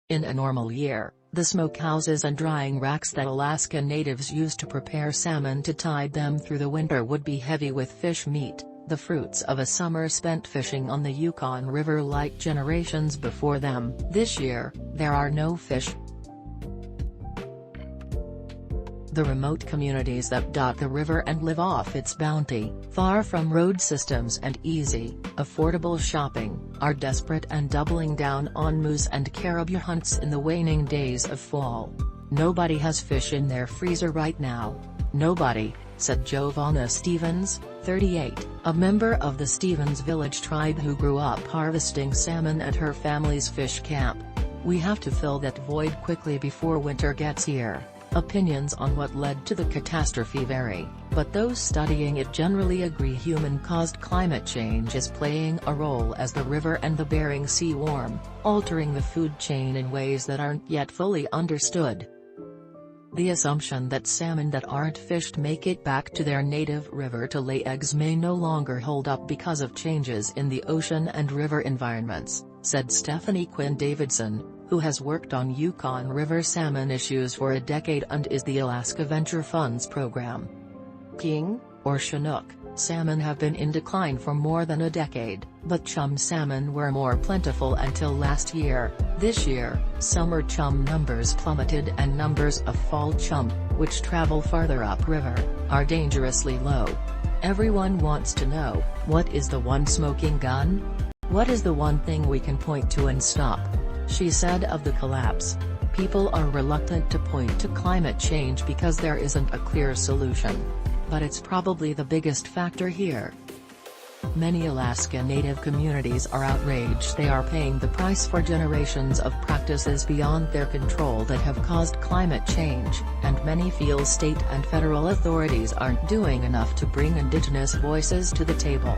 In a normal year, the smokehouses and drying racks that Alaska natives use to prepare salmon to tide them through the winter would be heavy with fish meat, the fruits of a summer spent fishing on the Yukon River like generations before them. This year, there are no fish. The remote communities that dot the river and live off its bounty, far from road systems and easy, affordable shopping, are desperate and doubling down on moose and caribou hunts in the waning days of fall. "Nobody has fish in their freezer right now. Nobody," said Giovanna Stevens, 38, a member of the Stevens village tribe who grew up harvesting salmon at her family's fish camp. "We have to fill that void quickly before winter gets here." Opinions on what led to the catastrophe vary, but those studying it generally agree human-caused climate change is playing a role as the river and the Bering Sea warm, altering the food chain in ways that aren't yet fully understood. The assumption that salmon that aren't fished make it back to their native river to lay eggs may no longer hold up because of changes in the ocean and river environments, said Stephanie Quinn Davidson, who has worked on Yukon River salmon issues for a decade and is the Alaska Venture Fund's program. King, or Chinook, salmon have been in decline for more than a decade, but chum salmon were more plentiful until last year. This year, summer chum numbers plummeted and numbers of fall chum, which travel farther upriver, are dangerously low. Everyone wants to know, what is the one smoking gun? What is the one thing we can point to and stop? She said of the collapse. People are reluctant to point to climate change because there isn't a clear solution. But it's probably the biggest factor here. Many Alaska Native communities are outraged they are paying the price for generations of practices beyond their control that have caused climate change, and many feel state and federal authorities aren't doing enough to bring Indigenous voices to the table.